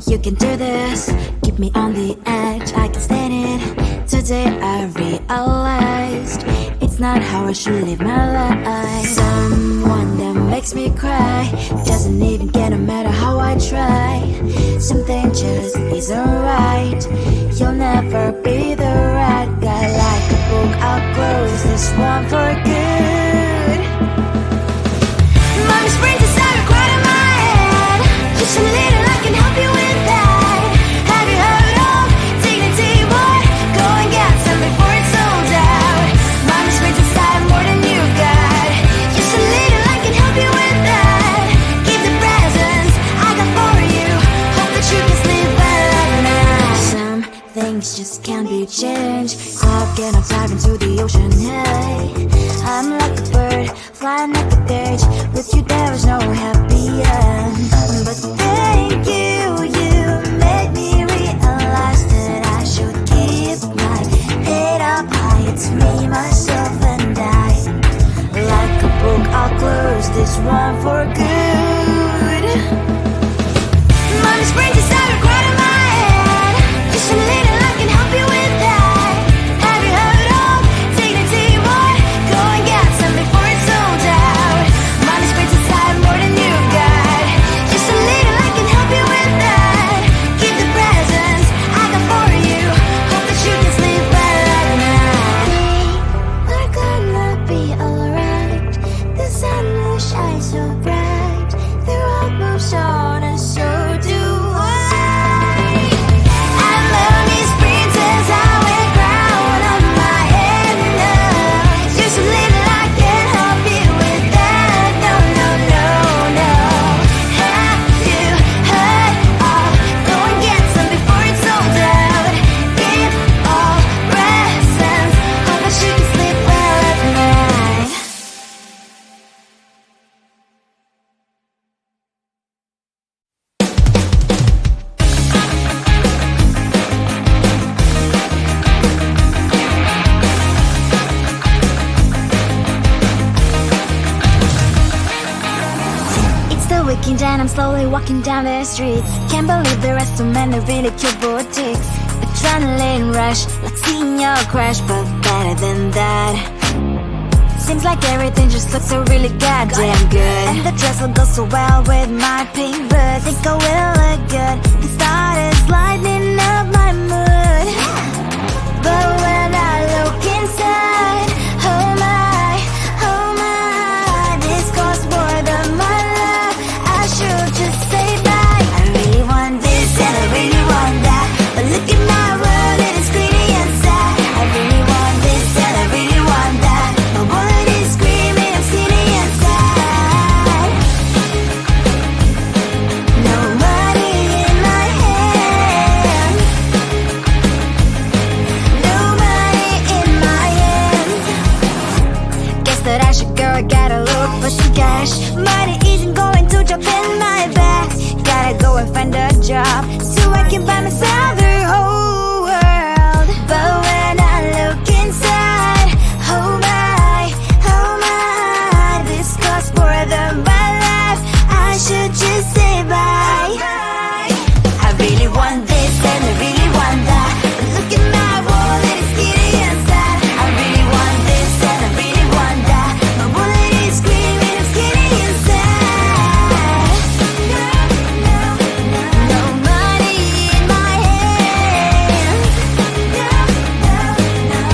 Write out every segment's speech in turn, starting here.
You can do this, keep me on the edge, I can stand it. Today I realized it's not how I should live my life. Someone that makes me cry doesn't even get no matter how I try. Something just isn't right. You'll never be the right guy. Like a book, I'll close this one for good. Mommy springs inside a quite in my head. Just a little, I can help you with that. Have you heard of dignity, boy? Go and get some before it's sold out. Mommy springs inside more than you got. Just a little, I can help you with that. Give the presents I got for you. Hope that you can sleep well at night. Some things just can't be changed. Cloud cannot dive into the ocean. Hey, I'm like a bird flying at the cage. With you there is no happy end. But thank you, you made me realize that I should keep my head up high. It's me, myself and I. Like a book, I'll close this one for good. Mommy springs inside a quite in my head. Just a little, I can help you with that. Have you heard of dignity, boy? Go and get some before it's sold out. Mommy springs inside more than you got. Just a little, I can help you with that. Keep the presents I got for you. Hope that you can sleep well at night. We're gonna be alright. The sun will shine so bright. The road moves on and so do I. I'm lonely sprinters, I wear crown on my head now. Just a little, I can help you with that. No, no, no, no. Have you heard of? Go and get some before it's sold out. Give all presents. Hope that you can sleep well at night. It's the weekend and I'm slowly walking down the street. Can't believe there are so many really cute boutiques. Adrenaline rush, like seeing your crush, but better than that. Seems like everything just looks so really goddamn good. And the dress will go so well with my pink boots. Think I will look good. The started lighting up my mood. But when I look inside, oh my, this costs more than my love. I should just say bye. I really want this and I really want that. But look at my world, it is pretty inside. I really want this and I really want that. My wallet is screaming, I'm skinny inside. No money in my hand. No money in my hand. Guess that I should go, gotta look for some cash. Money isn't going to drop in my bag. Gotta go and find a job so I can buy myself the whole world. But when I look inside, oh my, this costs more than my life. I should just say bye. I really want this and I really want that. But look at my wallet, it's skinny inside. I really want this and I really want that. My wallet is screaming, I'm skinny inside. No money in my hand.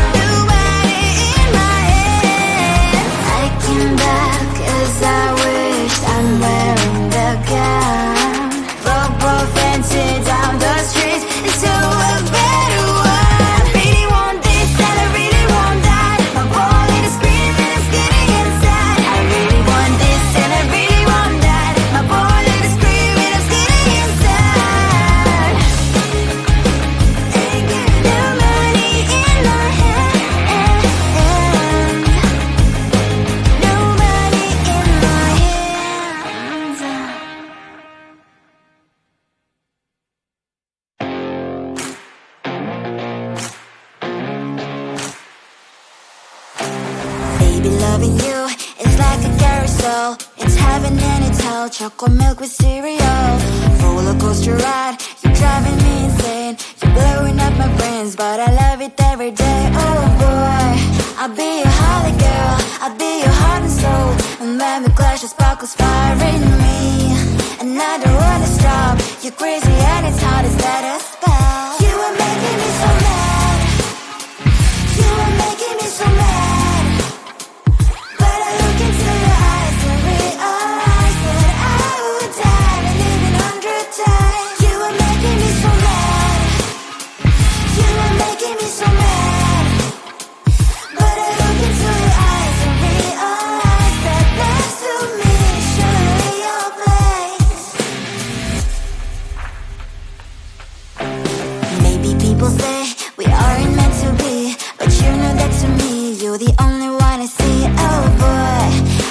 No money in my hand. I came back 'cause I wish I'm wearing the gown. Football fancy down the street into a better one. I really want this and I really want that. My wallet is screaming, I'm skinny inside. I really want this and I really want that. My wallet is screaming, I'm skinny inside. Ain't got no money in my hand. No money in my hands. Baby, loving you is like a carousel. It's heaven and it's hell. Chocolate milk with cereal. roller coaster ride. You're driving me insane. You're blowing up my brains, but I love it every day. Oh boy, I'll be your holly girl. I'll be your heart and soul. And when we clash, the sparkles fire in me. And I don't wanna stop. You're crazy and it's hard to set a spell. You are making me so mad. You are making me so mad. But I look into your eyes and realize that I would die and even 100 times. You are making me so mad. You are making me so mad. But I look into your eyes and realize that next to me is surely your place. Maybe people say we aren't meant to be, but you know that to me, you're the only one I see. Oh boy,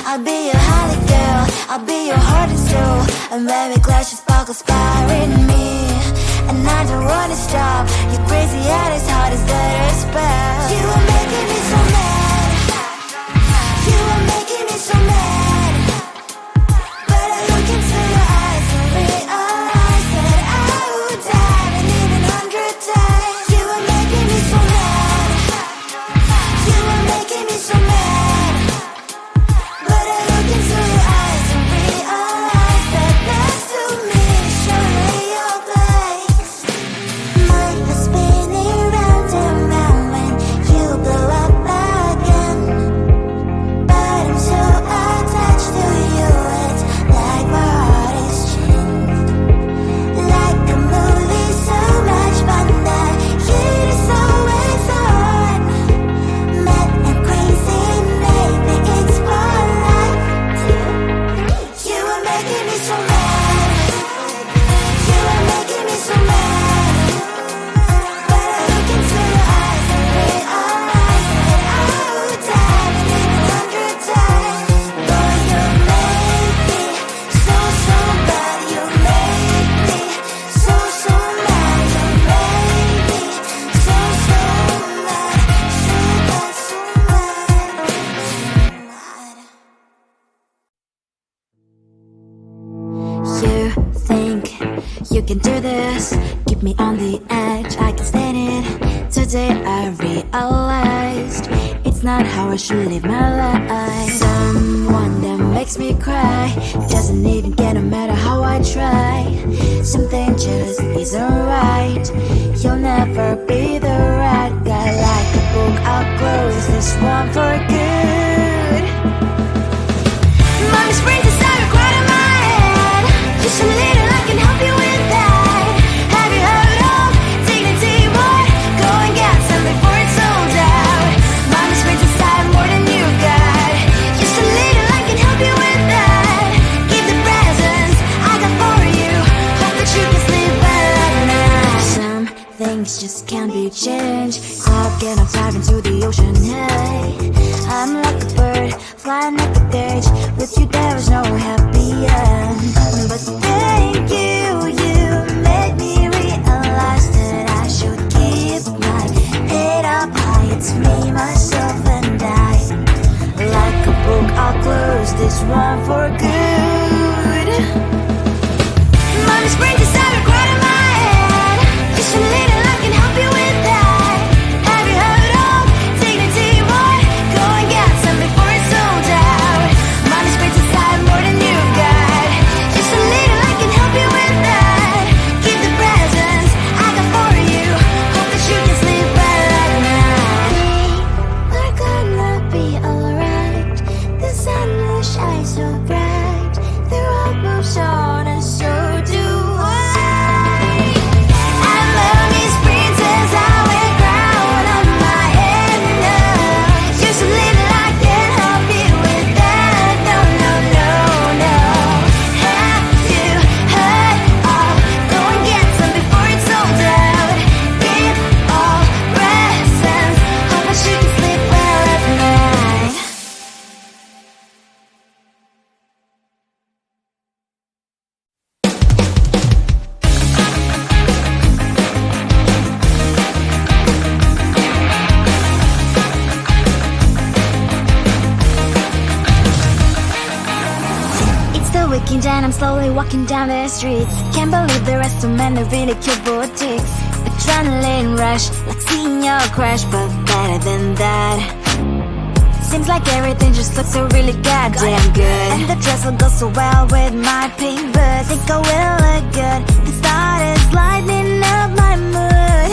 I'll be your holly girl. I'll be your heart and soul. And when we clash, the sparkles fire in me. And I don't wanna stop. You're crazy and it's hard as that a spell. You are making me so mad. You are making me so mad. But I look into your eyes and realize that I would die and even 100 times. You are making me so mad. You are making me so mad. But I look into your eyes and realize that next to me is surely your place. Mind was spinning round and round when you blow up again. But I'm so attached to you, it's like my heart is chained. Like a movie, so much fun that heat is always on. Mad and crazy, maybe it's for life. You are making me so mad. You are making me so mad. But I look into your eyes and realize that I would die and even 100 times. Boy, you make me so, so bad. You make me so, so mad. You make me so, so mad. So bad, so mad. You think you can do this, keep me on the edge, I can stand it. Today I realized it's not how I should live my life. Someone that makes me cry doesn't even get no matter how I try. Something just isn't right. You'll never be the right guy. Like a book, I'll close this one for good. Mommy springs inside a quite in my head. Just a little, I can help you with that. Have you heard of dignity, boy? Go and get some before it's sold out. Mommy springs inside more than you got. Just a little, I can help you with that. Give the presents I got for you. Hope that you can sleep well at night. Some things just can't be changed. How can I dive into the ocean? Hey, I'm like a bird flying like a cage. With you there is no happy end. But thank you, you made me realize that I should keep my head up high. It's me, myself and I. Like a book, I'll close this one for good. Mommy springs inside a quite in my head. Just a little, I can help you with that. Have you heard of dignity, boy? Go and get some before it's sold out. the weekend and I'm slowly walking down the streets. Can't believe the rest of men are really cute boutiques. Adrenaline rush, like seeing your crush, but better than that. Seems like everything just looks so really goddamn good. And the dress will go so well with my pink boots. Think I will look good. The start is lighting up my mood.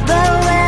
But when